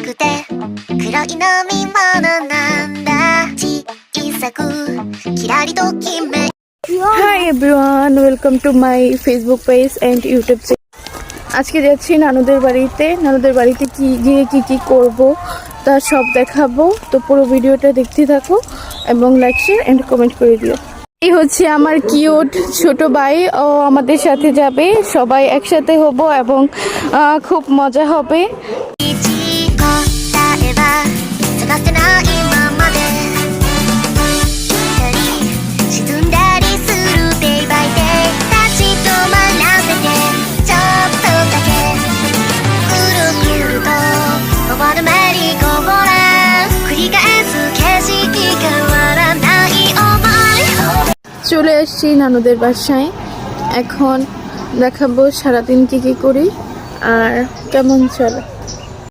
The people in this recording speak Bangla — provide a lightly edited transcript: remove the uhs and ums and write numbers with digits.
くて黒い飲み物なんだ小さくキラリときめ Hi everyone, welcome to my Facebook page and YouTube channel. আজকে যাচ্ছি নানুদের বাড়িতে গিয়ে কি করব তা সব দেখাবো। তো পুরো ভিডিওটা দেখতে থাকো এবং লাইক শেয়ার এন্ড কমেন্ট করে দিও। এই হচ্ছে আমার কিউট ছোট ভাই, ও আমাদের সাথে যাবে, সবাই একসাথে হব এবং খুব মজা হবে। চলে আসছি নানুদের বাসায়, এখন দেখাবো সারাদিন কি করি আর কেমন চলে।